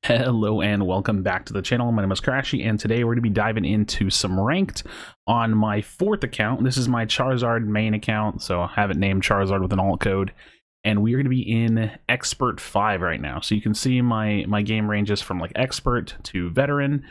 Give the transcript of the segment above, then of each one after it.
Hello and welcome back to the channel. My name is Krashy, and today we're going to be diving into some ranked on my 4th account. This is my Charizard main account, so I have it named Charizard with an alt code, and we are going to be in Expert 5 right now. So you can see my game ranges from like Expert to Veteran,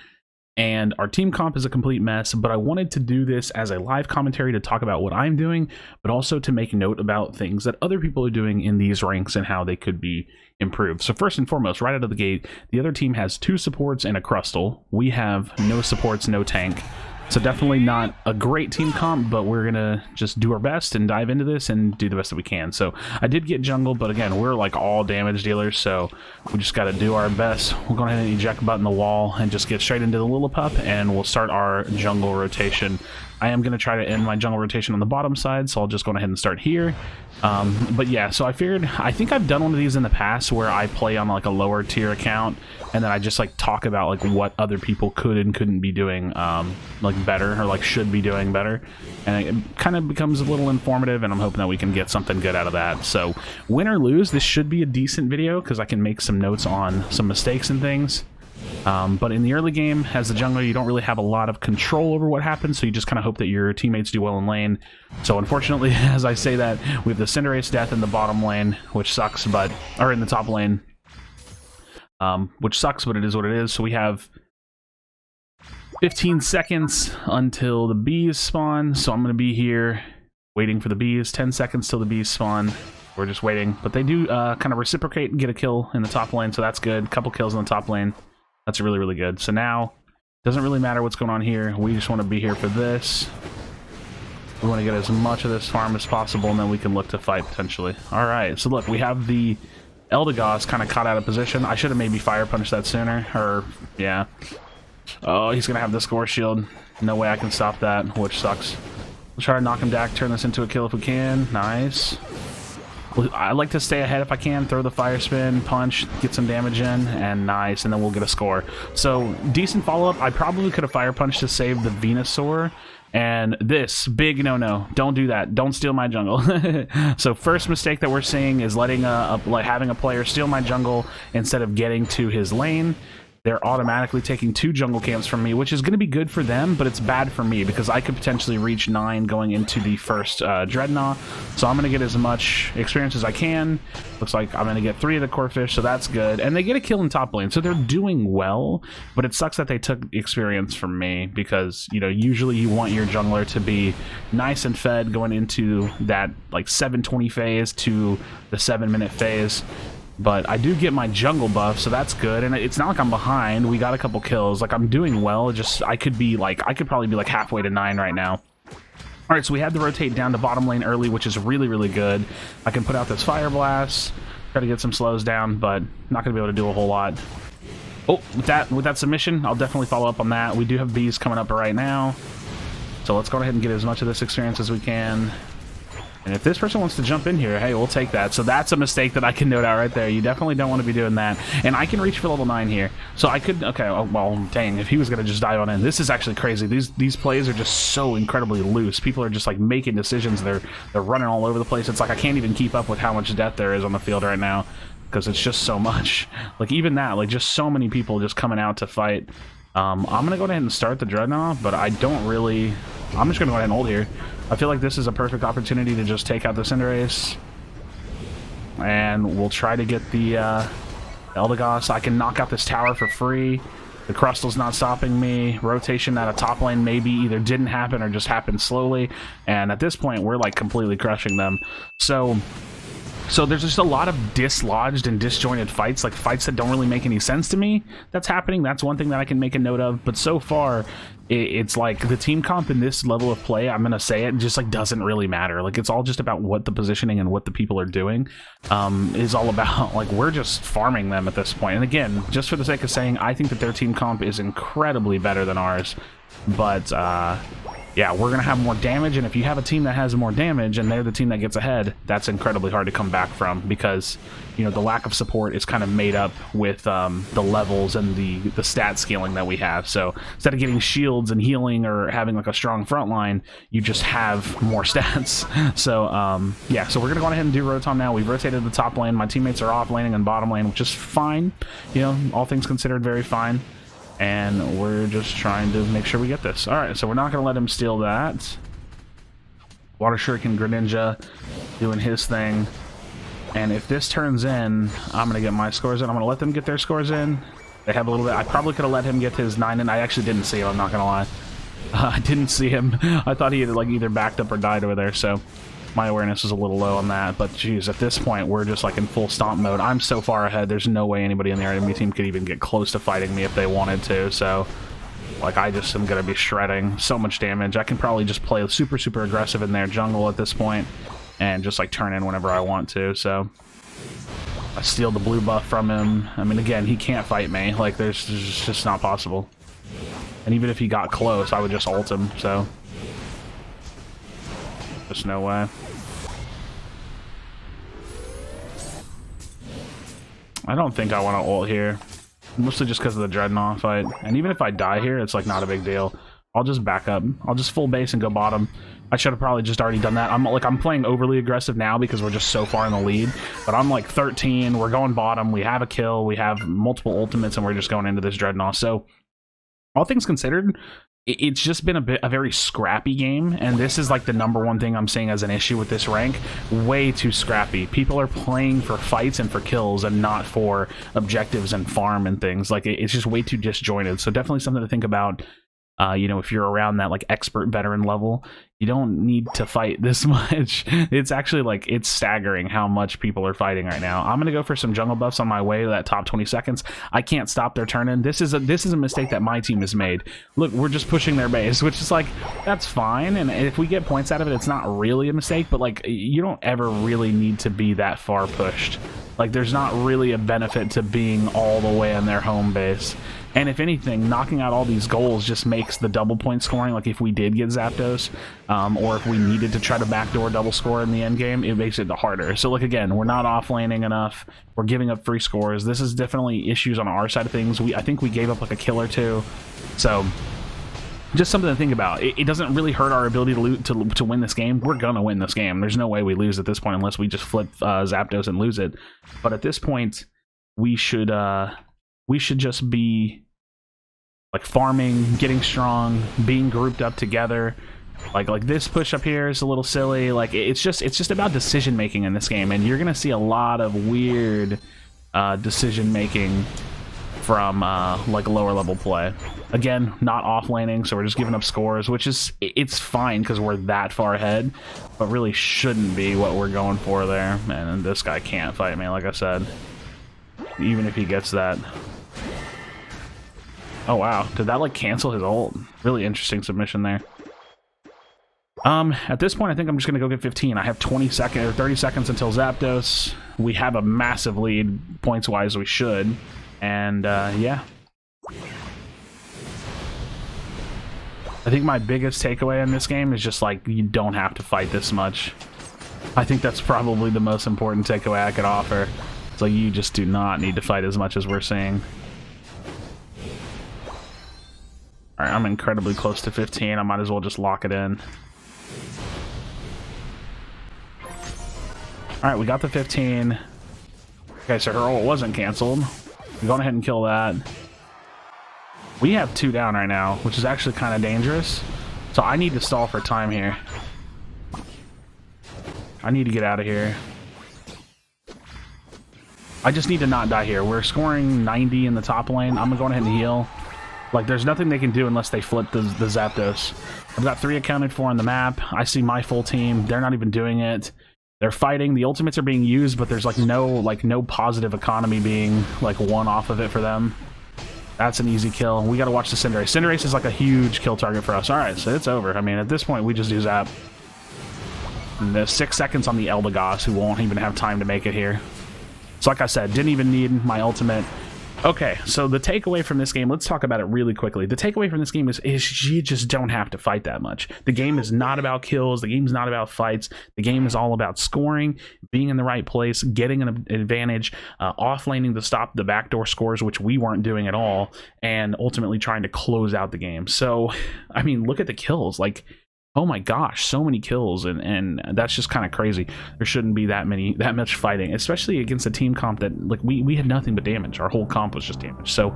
and our team comp is a complete mess, but I wanted to do this as a live commentary to talk about what I'm doing, but also to make note about things that other people are doing in these ranks and how they could be improved. So first and foremost, right out of the gate, the other team has 2 supports and a Crustal. We have no supports, no tank. So definitely not a great team comp, but we're gonna just do our best and dive into this and do the best that we can. So I did get jungle, but again, we're like all damage dealers, so we just got to do our best. We'll go ahead and eject button the wall and just get straight into the Lillipup, and we'll start our jungle rotation. I am going to try to end my jungle rotation on the bottom side, so I'll just go ahead and start here. But yeah, so I think I've done one of these in the past where I play on like a lower tier account, and then I just like talk about like what other people could and couldn't be doing like better, or like should be doing better, and it kind of becomes a little informative, and I'm hoping that we can get something good out of that. So win or lose, this should be a decent video because I can make some notes on some mistakes and things. But in the early game, as the jungler, you don't really have a lot of control over what happens, so you just kind of hope that your teammates do well in lane. So unfortunately, as I say that, we have the Cinderace death in the bottom lane, which sucks, or in the top lane, which sucks, but it is what it is. So we have 15 seconds until the bees spawn, so I'm going to be here waiting for the bees. 10 seconds till the bees spawn. We're just waiting, but they do kind of reciprocate and get a kill in the top lane, so that's good. A couple kills in the top lane. That's really, really good. So now, doesn't really matter what's going on here. We just want to be here for this. We want to get as much of this farm as possible, and then we can look to fight, potentially. Alright, so look, we have the Eldegoss kind of caught out of position. I should have maybe fire punched that sooner, or, yeah. Oh, he's going to have the score shield. No way I can stop that, which sucks. We'll try to knock him back, turn this into a kill if we can. Nice. I like to stay ahead if I can, throw the fire spin, punch, get some damage in, and nice, and then we'll get a score. So, decent follow-up. I probably could have fire punched to save the Venusaur, and this, big no-no. Don't do that. Don't steal my jungle. So first mistake that we're seeing is letting having a player steal my jungle instead of getting to his lane. They're automatically taking 2 jungle camps from me, which is going to be good for them, but it's bad for me because I could potentially reach 9 going into the first Dreadnought. So I'm going to get as much experience as I can. Looks like I'm going to get 3 of the core fish, so that's good. And they get a kill in top lane, so they're doing well, but it sucks that they took experience from me because, you know, usually you want your jungler to be nice and fed going into that like 7:20 phase to the 7-minute phase. But I do get my jungle buff, so that's good, and it's not like I'm behind. We got a couple kills. Like, I'm doing well. Just I could probably be like halfway to 9 right now. Alright, so we had to rotate down to bottom lane early, which is really, really good. I can put out this Fire Blast, try to get some slows down, but not going to be able to do a whole lot. Oh, with that submission, I'll definitely follow up on that. We do have bees coming up right now, so let's go ahead and get as much of this experience as we can. And if this person wants to jump in here, hey, we'll take that. So that's a mistake that I can note out right there. You definitely don't want to be doing that. And I can reach for level 9 here. So I could, okay, well, dang, if he was going to just dive on in. This is actually crazy. These plays are just so incredibly loose. People are just like making decisions. They're running all over the place. It's like I can't even keep up with how much death there is on the field right now because it's just so much. Like even that, like just so many people just coming out to fight. I'm going to go ahead and start the Dreadnought, but I don't really... I'm just going to go ahead and hold here. I feel like this is a perfect opportunity to just take out the Cinderace. And we'll try to get the Eldegoss. I can knock out this tower for free. The Crustal's not stopping me. Rotation out of top lane maybe either didn't happen or just happened slowly. And at this point, we're like completely crushing them. So there's just a lot of dislodged and disjointed fights, like fights that don't really make any sense to me that's happening. That's one thing that I can make a note of. But so far, it's like the team comp in this level of play, I'm going to say it, just like doesn't really matter. Like it's all just about what the positioning and what the people are doing is all about. Like we're just farming them at this point. And again, just for the sake of saying, I think that their team comp is incredibly better than ours. But yeah, we're going to have more damage, and if you have a team that has more damage and they're the team that gets ahead, that's incredibly hard to come back from because, you know, the lack of support is kind of made up with the levels and the stat scaling that we have. So instead of getting shields and healing or having like a strong front line, you just have more stats. So, yeah, so we're going to go ahead and do Rotom now. We've rotated the top lane. My teammates are off laning and bottom lane, which is fine. You know, all things considered, very fine. And we're just trying to make sure we get this. Alright, so we're not going to let him steal that. Water Shuriken Greninja doing his thing. And if this turns in, I'm going to get my scores in. I'm going to let them get their scores in. They have a little bit. I probably could have let him get his 9 in. I actually didn't see him, I'm not going to lie. I didn't see him. I thought he had like either backed up or died over there, so my awareness was a little low on that. But geez, at this point, we're just like in full stomp mode. I'm so far ahead, there's no way anybody in the enemy team could even get close to fighting me if they wanted to. So, like, I just am going to be shredding so much damage. I can probably just play super, super aggressive in their jungle at this point and just, like, turn in whenever I want to. So, I steal the blue buff from him. I mean, again, he can't fight me. Like, there's just not possible. And even if he got close, I would just ult him, so just no way. I don't think I want to ult here. Mostly just because of the Dreadnought fight. And even if I die here, it's like not a big deal. I'll just back up. I'll just full base and go bottom. I should have probably just already done that. I'm playing overly aggressive now because we're just so far in the lead. But I'm like 13. We're going bottom. We have a kill. We have multiple ultimates, and we're just going into this Dreadnought. So, all things considered, it's just been a very scrappy game, and this is like the #1 thing I'm seeing as an issue with this rank. Way too scrappy. People are playing for fights and for kills and not for objectives and farm and things. Like, it's just way too disjointed. So definitely something to think about. You know, if you're around that like expert veteran level, you don't need to fight this much. It's actually like, it's staggering how much people are fighting right now. I'm gonna go for some jungle buffs on my way to that top 20 seconds. I can't stop their turn in. This is a mistake that my team has made. Look, we're just pushing their base, which is like, that's fine, and if we get points out of it, it's not really a mistake. But like, you don't ever really need to be that far pushed. Like, there's not really a benefit to being all the way in their home base. And if anything, knocking out all these goals just makes the double point scoring, like if we did get Zapdos, or if we needed to try to backdoor double score in the end game, it makes it harder. So, like, again, we're not off-laning enough. We're giving up free scores. This is definitely issues on our side of things. I think we gave up like a kill or two. So, just something to think about. It doesn't really hurt our ability to win this game. We're gonna win this game. There's no way we lose at this point unless we just flip Zapdos and lose it. But at this point, we should just be like farming, getting strong, being grouped up together. Like this push up here is a little silly. Like, it's just about decision making in this game, and you're gonna see a lot of weird decision making from like lower level play. Again, not off laning, so we're just giving up scores, which is, it's fine because we're that far ahead, but really shouldn't be what we're going for there. And this guy can't fight me, like I said, even if he gets that. Oh wow, did that like cancel his ult? Really interesting submission there. At this point, I think I'm just gonna go get 15. I have 20 seconds or 30 seconds until Zapdos. We have a massive lead points wise. We should, and yeah. I think my biggest takeaway in this game is just like, you don't have to fight this much. I think that's probably the most important takeaway I could offer. It's like, you just do not need to fight as much as we're seeing. Alright, I'm incredibly close to 15. I might as well just lock it in. Alright, we got the 15. Okay, so her ult wasn't canceled. I'm going ahead and kill that. We have 2 down right now, which is actually kind of dangerous. So I need to stall for time here. I need to get out of here. I just need to not die here. We're scoring 90 in the top lane. I'm going ahead and heal. Like, there's nothing they can do unless they flip the Zapdos. I've got 3 accounted for on the map. I see my full team. They're not even doing it. They're fighting. The ultimates are being used, but there's no positive economy being like won off of it for them. That's an easy kill. We got to watch the Cinderace. Cinderace is like a huge kill target for us. All right, so it's over. I mean, at this point, we just do Zap. And there's 6 seconds on the Eldegoss, who won't even have time to make it here. So like I said, didn't even need my ultimate. Okay, so the takeaway from this game, let's talk about it really quickly. The takeaway from this game is you just don't have to fight that much. The game is not about kills. The game is not about fights. The game is all about scoring, being in the right place, getting an advantage, off-laning to stop the backdoor scores, which we weren't doing at all, and ultimately trying to close out the game. So, I mean, look at the kills. Like, oh my gosh, so many kills, and that's just kind of crazy. There shouldn't be that much fighting, especially against a team comp that, like, we had nothing but damage. Our whole comp was just damage. So,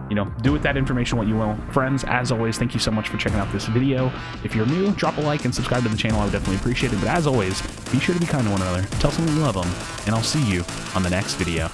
you know, do with that information what you will. Friends, as always, thank you so much for checking out this video. If you're new, drop a like and subscribe to the channel. I would definitely appreciate it. But as always, be sure to be kind to one another, tell someone you love them, and I'll see you on the next video.